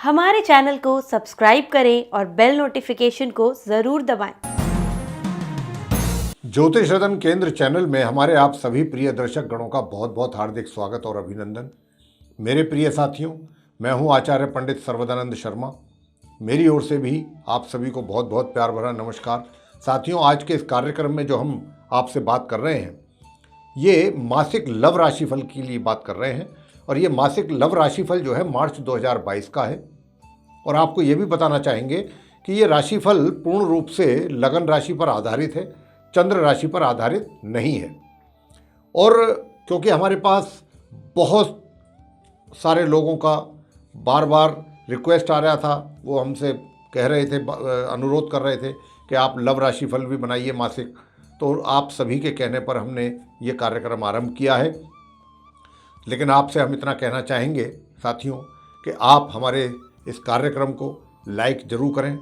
हमारे चैनल को सब्सक्राइब करें और बेल नोटिफिकेशन को ज़रूर दबाएं। ज्योतिष रतन केंद्र चैनल में हमारे आप सभी प्रिय दर्शक गणों का बहुत बहुत हार्दिक स्वागत और अभिनंदन। मेरे प्रिय साथियों, मैं हूं आचार्य पंडित सर्वदानंद शर्मा। मेरी ओर से भी आप सभी को बहुत बहुत प्यार भरा नमस्कार। साथियों, आज के इस कार्यक्रम में जो हम आपसे बात कर रहे हैं, ये मासिक लव राशिफल के लिए बात कर रहे हैं। और ये मासिक लव राशिफल जो है मार्च 2022 का है। और आपको ये भी बताना चाहेंगे कि ये राशिफल पूर्ण रूप से लगन राशि पर आधारित है, चंद्र राशि पर आधारित नहीं है। और क्योंकि हमारे पास बहुत सारे लोगों का बार बार रिक्वेस्ट आ रहा था, वो हमसे कह रहे थे, अनुरोध कर रहे थे कि आप लव राशिफल भी बनाइए मासिक, तो आप सभी के कहने पर हमने ये कार्यक्रम आरंभ किया है। लेकिन आपसे हम इतना कहना चाहेंगे साथियों कि आप हमारे इस कार्यक्रम को लाइक ज़रूर करें,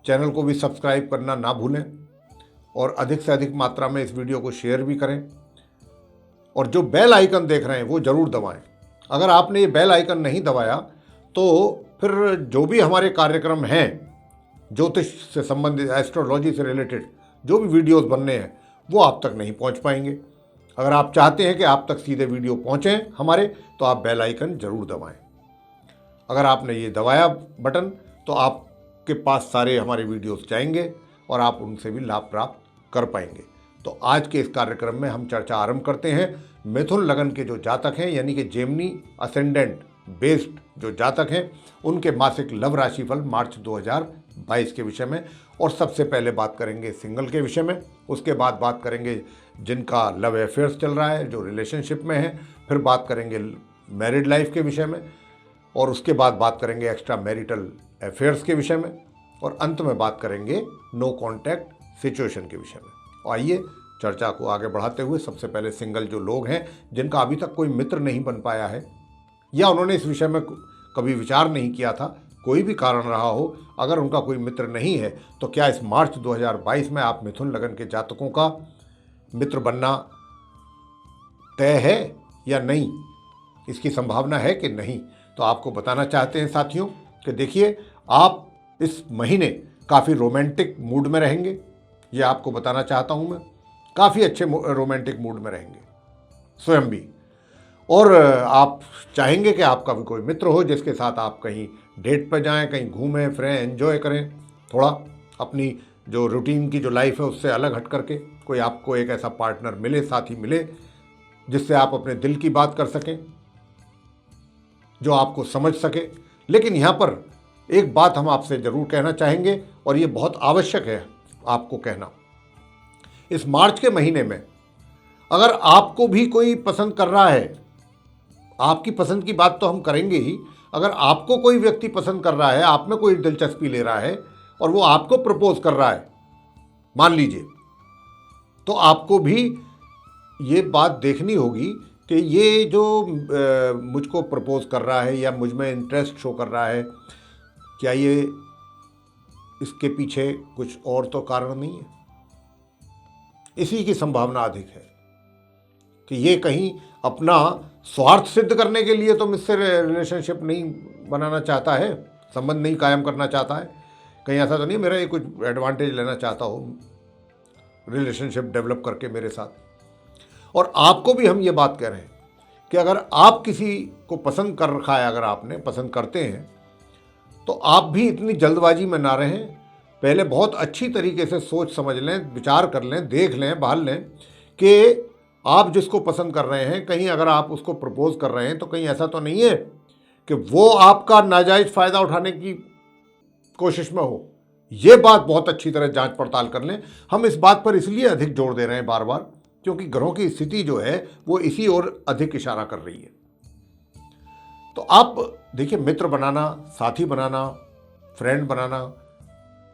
चैनल को भी सब्सक्राइब करना ना भूलें और अधिक से अधिक मात्रा में इस वीडियो को शेयर भी करें। और जो बेल आइकन देख रहे हैं वो ज़रूर दबाएं। अगर आपने ये बेल आइकन नहीं दबाया तो फिर जो भी हमारे कार्यक्रम हैं, ज्योतिष से संबंधित, एस्ट्रोलॉजी से रिलेटेड जो भी वीडियोस बनने हैं, वो आप तक नहीं पहुंच पाएंगे। अगर आप चाहते हैं कि आप तक सीधे वीडियो पहुंचें हमारे, तो आप बेल आइकन ज़रूर दबाएं। अगर आपने ये दबाया बटन तो आपके पास सारे हमारे वीडियोस जाएंगे और आप उनसे भी लाभ प्राप्त कर पाएंगे। तो आज के इस कार्यक्रम में हम चर्चा आरंभ करते हैं मिथुन लगन के जो जातक हैं, यानी कि जेमिनी असेंडेंट बेस्ड जो जातक हैं, उनके मासिक लव राशिफल मार्च 2022 के विषय में। और सबसे पहले बात करेंगे सिंगल के विषय में, उसके बाद बात करेंगे जिनका लव अफेयर्स चल रहा है, जो रिलेशनशिप में है, फिर बात करेंगे मैरिड लाइफ के विषय में, और उसके बाद बात करेंगे एक्स्ट्रा मैरिटल अफेयर्स के विषय में, और अंत में बात करेंगे नो कॉन्टैक्ट सिचुएशन के विषय में। और आइए चर्चा को आगे बढ़ाते हुए सबसे पहले सिंगल जो लोग हैं, जिनका अभी तक कोई मित्र नहीं बन पाया है या उन्होंने इस विषय में कभी विचार नहीं किया था, कोई भी कारण रहा हो, अगर उनका कोई मित्र नहीं है तो क्या इस मार्च 2022 में आप मिथुन लगन के जातकों का मित्र बनना तय है या नहीं, इसकी संभावना है कि नहीं। तो आपको बताना चाहते हैं साथियों कि देखिए, आप इस महीने काफ़ी रोमांटिक मूड में रहेंगे। ये आपको बताना चाहता हूँ मैं, काफ़ी अच्छे रोमांटिक मूड में रहेंगे स्वयं भी। और आप चाहेंगे कि आपका भी कोई मित्र हो जिसके साथ आप कहीं डेट पर जाएं, कहीं घूमें फिरें, एंजॉय करें, थोड़ा अपनी जो रूटीन की जो लाइफ है उससे अलग हट करके कोई आपको एक ऐसा पार्टनर मिले, साथी मिले, जिससे आप अपने दिल की बात कर सकें, जो आपको समझ सके। लेकिन यहाँ पर एक बात हम आपसे ज़रूर कहना चाहेंगे, और ये बहुत आवश्यक है आपको कहना। इस मार्च के महीने में अगर आपको भी कोई पसंद कर रहा है, आपकी पसंद की बात तो हम करेंगे ही, अगर आपको कोई व्यक्ति पसंद कर रहा है, आप में कोई दिलचस्पी ले रहा है और वो आपको प्रपोज कर रहा है, मान लीजिए, तो आपको भी ये बात देखनी होगी कि ये जो मुझको प्रपोज कर रहा है या मुझ में इंटरेस्ट शो कर रहा है, क्या ये इसके पीछे कुछ और तो कारण नहीं है। इसी की संभावना अधिक है कि ये कहीं अपना स्वार्थ सिद्ध करने के लिए तो मुझसे रिलेशनशिप नहीं बनाना चाहता है, संबंध नहीं कायम करना चाहता है। कहीं ऐसा तो नहीं मेरा ये कुछ एडवांटेज लेना चाहता हो रिलेशनशिप डेवलप करके मेरे साथ। और आपको भी हम ये बात कह रहे हैं कि अगर आप किसी को पसंद कर रखा है, अगर आपने पसंद करते हैं, तो आप भी इतनी जल्दबाजी में ना रहें। पहले बहुत अच्छी तरीके से सोच समझ लें, विचार कर लें, देख लें, भाल लें कि आप जिसको पसंद कर रहे हैं, कहीं अगर आप उसको प्रपोज कर रहे हैं तो कहीं ऐसा तो नहीं है कि वो आपका नाजायज़ फ़ायदा उठाने की कोशिश में हो। ये बात बहुत अच्छी तरह जांच पड़ताल कर लें। हम इस बात पर इसलिए अधिक जोर दे रहे हैं बार बार, क्योंकि ग्रहों की स्थिति जो है वो इसी ओर अधिक इशारा कर रही है। तो आप देखिए, मित्र बनाना, साथी बनाना, फ्रेंड बनाना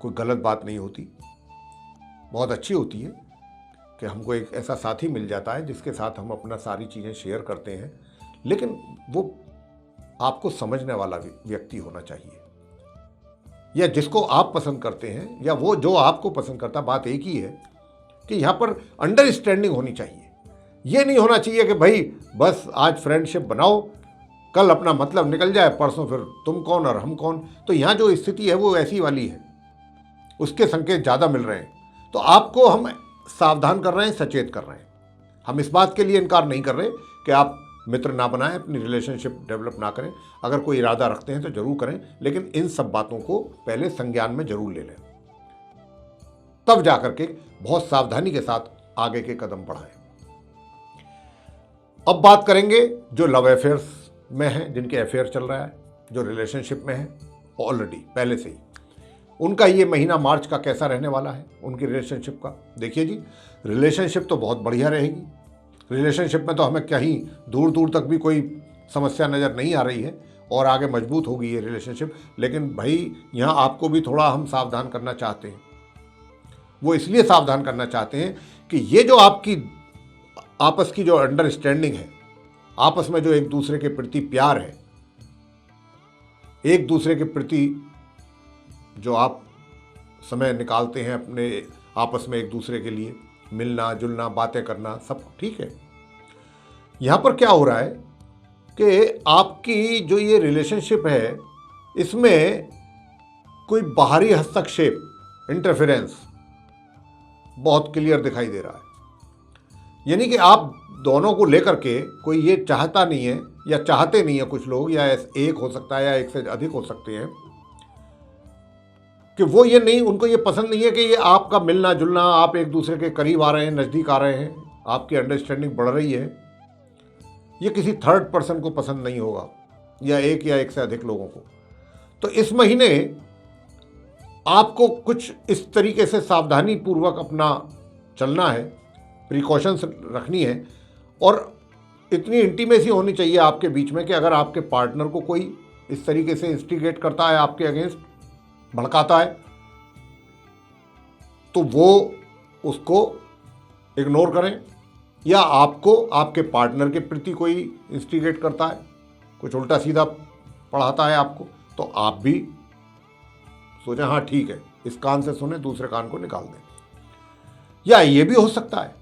कोई गलत बात नहीं होती, बहुत अच्छी होती है कि हमको एक ऐसा साथी मिल जाता है जिसके साथ हम अपना सारी चीज़ें शेयर करते हैं। लेकिन वो आपको समझने वाला व्यक्ति होना चाहिए, या जिसको आप पसंद करते हैं या वो जो आपको पसंद करता। बात एक ही है कि यहाँ पर अंडरस्टैंडिंग होनी चाहिए। ये नहीं होना चाहिए कि भाई बस आज फ्रेंडशिप बनाओ, कल अपना मतलब निकल जाए, परसों फिर तुम कौन और हम कौन। तो यहाँ जो स्थिति है वो ऐसी वाली है, उसके संकेत ज़्यादा मिल रहे हैं। तो आपको हम सावधान कर रहे हैं, सचेत कर रहे हैं। हम इस बात के लिए इनकार नहीं कर रहे कि आप मित्र ना बनाएं, अपनी रिलेशनशिप डेवलप ना करें। अगर कोई इरादा रखते हैं तो जरूर करें, लेकिन इन सब बातों को पहले संज्ञान में जरूर ले लें, तब जाकर के बहुत सावधानी के साथ आगे के कदम बढ़ाएं। अब बात करेंगे जो लव अफेयर्स में हैं, जिनके अफेयर चल रहा है, जो रिलेशनशिप में है ऑलरेडी पहले से ही, उनका ये महीना मार्च का कैसा रहने वाला है, उनकी रिलेशनशिप का। देखिए जी, रिलेशनशिप तो बहुत बढ़िया रहेगी। रिलेशनशिप में तो हमें कहीं दूर दूर तक भी कोई समस्या नज़र नहीं आ रही है और आगे मजबूत होगी ये रिलेशनशिप। लेकिन भाई यहाँ आपको भी थोड़ा हम सावधान करना चाहते हैं। वो इसलिए सावधान करना चाहते हैं कि ये जो आपकी आपस की जो अंडरस्टैंडिंग है, आपस में जो एक दूसरे के प्रति प्यार है, एक दूसरे के प्रति जो आप समय निकालते हैं अपने आपस में एक दूसरे के लिए, मिलना जुलना, बातें करना, सब ठीक है। यहाँ पर क्या हो रहा है कि आपकी जो ये रिलेशनशिप है, इसमें कोई बाहरी हस्तक्षेप, इंटरफेरेंस बहुत क्लियर दिखाई दे रहा है। यानी कि आप दोनों को लेकर के कोई ये चाहता नहीं है या चाहते नहीं है कुछ लोग, या एक हो सकता है या एक से अधिक हो सकते हैं, कि वो ये नहीं, उनको ये पसंद नहीं है कि ये आपका मिलना जुलना, आप एक दूसरे के करीब आ रहे हैं, नज़दीक आ रहे हैं, आपकी अंडरस्टैंडिंग बढ़ रही है। ये किसी थर्ड पर्सन को पसंद नहीं होगा, या एक से अधिक लोगों को। तो इस महीने आपको कुछ इस तरीके से सावधानी पूर्वक अपना चलना है, प्रिकॉशंस रखनी है, और इतनी इंटीमेसी होनी चाहिए आपके बीच में कि अगर आपके पार्टनर को कोई इस तरीके से इंस्टिगेट करता है, आपके अगेंस्ट भड़काता है, तो वो उसको इग्नोर करें। या आपको आपके पार्टनर के प्रति कोई इंस्टिगेट करता है, कुछ उल्टा सीधा पढ़ाता है आपको, तो आप भी सोचें हाँ ठीक है, इस कान से सुने दूसरे कान को निकाल दें। या ये भी हो सकता है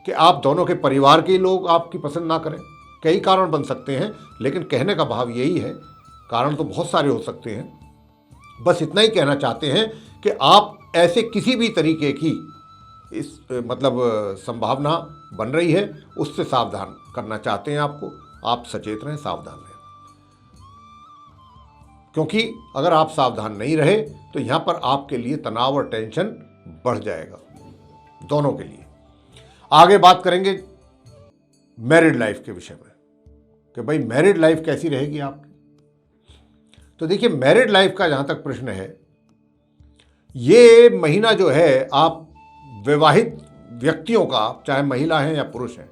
कि आप दोनों के परिवार के लोग आपकी पसंद ना करें। कई कारण बन सकते हैं, लेकिन कहने का भाव यही है, कारण तो बहुत सारे हो सकते हैं। बस इतना ही कहना चाहते हैं कि आप ऐसे किसी भी तरीके की इस मतलब संभावना बन रही है, उससे सावधान करना चाहते हैं आपको। आप सचेत रहें, सावधान रहें, क्योंकि अगर आप सावधान नहीं रहे तो यहाँ पर आपके लिए तनाव और टेंशन बढ़ जाएगा, दोनों के लिए। आगे बात करेंगे मैरिड लाइफ के विषय में कि भाई मैरिड लाइफ कैसी रहेगी आपकी। तो देखिए, मैरिड लाइफ का जहाँ तक प्रश्न है, ये महीना जो है आप वैवाहिक व्यक्तियों का, चाहे महिला हैं या पुरुष हैं,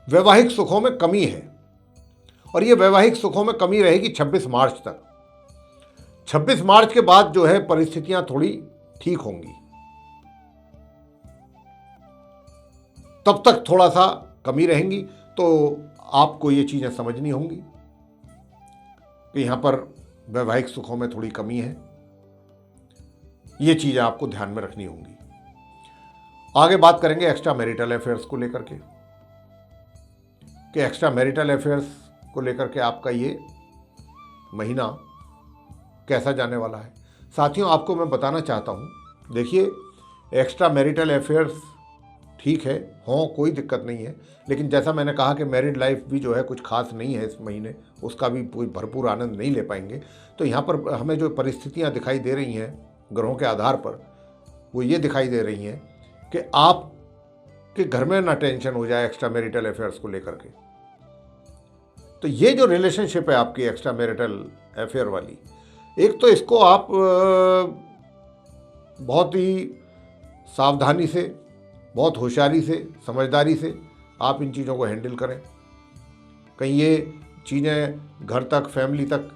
वैवाहिक सुखों में कमी है। और ये वैवाहिक सुखों में कमी रहेगी 26 मार्च तक। 26 मार्च के बाद जो है परिस्थितियां थोड़ी ठीक होंगी, तब तक थोड़ा सा कमी रहेंगी। तो आपको ये चीज़ें समझनी होंगी कि यहाँ पर वैवाहिक सुखों में थोड़ी कमी है, ये चीज़ें आपको ध्यान में रखनी होंगी। आगे बात करेंगे एक्स्ट्रा मैरिटल अफेयर्स को लेकर के, कि एक्स्ट्रा मैरिटल अफेयर्स को लेकर के आपका ये महीना कैसा जाने वाला है। साथियों, आपको मैं बताना चाहता हूँ, देखिए एक्स्ट्रा मैरिटल अफेयर्स ठीक है, हों, कोई दिक्कत नहीं है, लेकिन जैसा मैंने कहा कि मैरिड लाइफ भी जो है कुछ खास नहीं है इस महीने, उसका भी कोई भरपूर आनंद नहीं ले पाएंगे। तो यहाँ पर हमें जो परिस्थितियाँ दिखाई दे रही हैं ग्रहों के आधार पर, वो ये दिखाई दे रही हैं कि आपके घर में ना टेंशन हो जाए एक्स्ट्रा मैरिटल अफेयर्स को लेकर के। तो ये जो रिलेशनशिप है आपकी एक्स्ट्रा मैरिटल अफेयर वाली, एक तो इसको आप बहुत ही सावधानी से, बहुत होशियारी से, समझदारी से आप इन चीज़ों को हैंडल करें। कहीं ये चीज़ें घर तक, फैमिली तक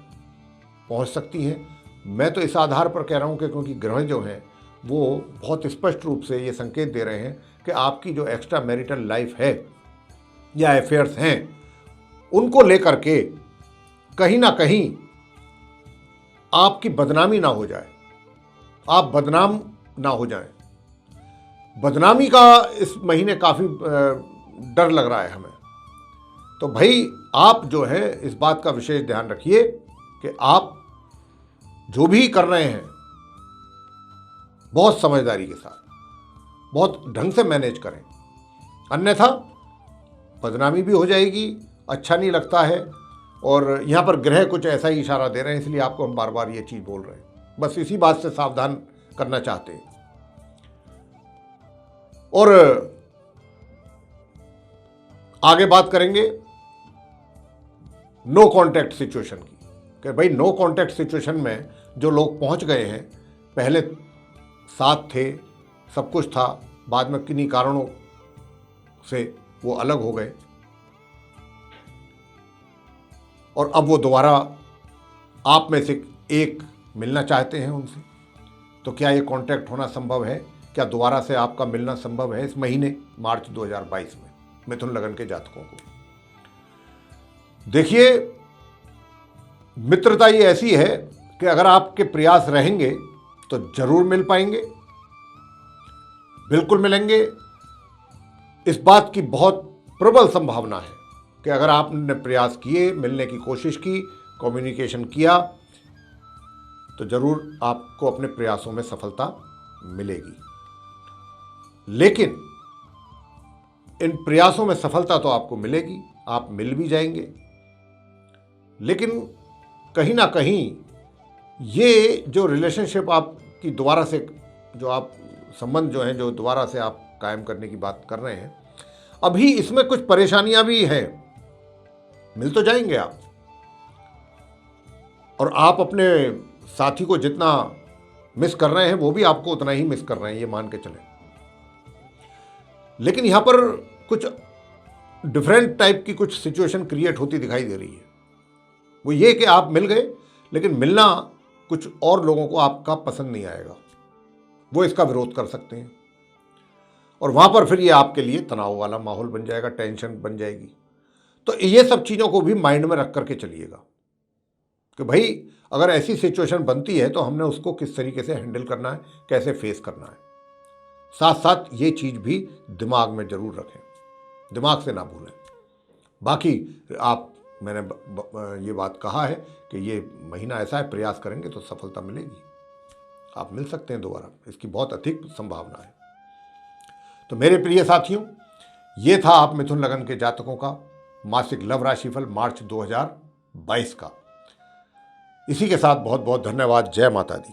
पहुंच सकती हैं। मैं तो इस आधार पर कह रहा हूं कि क्योंकि ग्रह जो हैं वो बहुत स्पष्ट रूप से ये संकेत दे रहे हैं कि आपकी जो एक्स्ट्रा मैरिटल लाइफ है या अफेयर्स हैं, उनको लेकर के कहीं ना कहीं आपकी बदनामी ना हो जाए, आप बदनाम ना हो जाएं। बदनामी का इस महीने काफ़ी डर लग रहा है हमें, तो भाई आप जो है इस बात का विशेष ध्यान रखिए कि आप जो भी कर रहे हैं बहुत समझदारी के साथ, बहुत ढंग से मैनेज करें, अन्यथा बदनामी भी हो जाएगी, अच्छा नहीं लगता है। और यहाँ पर ग्रह कुछ ऐसा ही इशारा दे रहे हैं, इसलिए आपको हम बार बार ये चीज़ बोल रहे हैं, बस इसी बात से सावधान करना चाहते हैं। और आगे बात करेंगे नो कांटेक्ट सिचुएशन की, कि भाई नो कांटेक्ट सिचुएशन में जो लोग पहुंच गए हैं, पहले साथ थे, सब कुछ था, बाद में किन्हीं कारणों से वो अलग हो गए और अब वो दोबारा आप में से एक मिलना चाहते हैं उनसे, तो क्या ये कांटेक्ट होना संभव है? क्या दोबारा से आपका मिलना संभव है इस महीने मार्च 2022 में मिथुन लगन के जातकों को? देखिए, मित्रता ये ऐसी है कि अगर आपके प्रयास रहेंगे तो जरूर मिल पाएंगे, बिल्कुल मिलेंगे। इस बात की बहुत प्रबल संभावना है कि अगर आपने प्रयास किए, मिलने की कोशिश की, कम्युनिकेशन किया, तो जरूर आपको अपने प्रयासों में सफलता मिलेगी। लेकिन इन प्रयासों में सफलता तो आपको मिलेगी, आप मिल भी जाएंगे, लेकिन कहीं ना कहीं ये जो रिलेशनशिप आपकी दोबारा से, जो आप संबंध जो हैं, जो दोबारा से आप कायम करने की बात कर रहे हैं, अभी इसमें कुछ परेशानियां भी हैं। मिल तो जाएंगे आप, और आप अपने साथी को जितना मिस कर रहे हैं वो भी आपको उतना ही मिस कर रहे हैं, ये मान के चलें। लेकिन यहां पर कुछ डिफरेंट टाइप की कुछ सिचुएशन क्रिएट होती दिखाई दे रही है। वो ये कि आप मिल गए, लेकिन मिलना कुछ और लोगों को आपका पसंद नहीं आएगा, वो इसका विरोध कर सकते हैं, और वहां पर फिर ये आपके लिए तनाव वाला माहौल बन जाएगा, टेंशन बन जाएगी। तो ये सब चीज़ों को भी माइंड में रख करके चलिएगा कि भाई अगर ऐसी सिचुएशन बनती है तो हमने उसको किस तरीके से हैंडल करना है, कैसे फेस करना है। साथ साथ ये चीज़ भी दिमाग में जरूर रखें, दिमाग से ना भूलें। बाकी आप, मैंने ये बात कहा है कि ये महीना ऐसा है, प्रयास करेंगे तो सफलता मिलेगी, आप मिल सकते हैं दोबारा, इसकी बहुत अधिक संभावना है। तो मेरे प्रिय साथियों, ये था आप मिथुन लगन के जातकों का मासिक लव राशिफल मार्च 2022 का। इसी के साथ बहुत बहुत धन्यवाद। जय माता दी।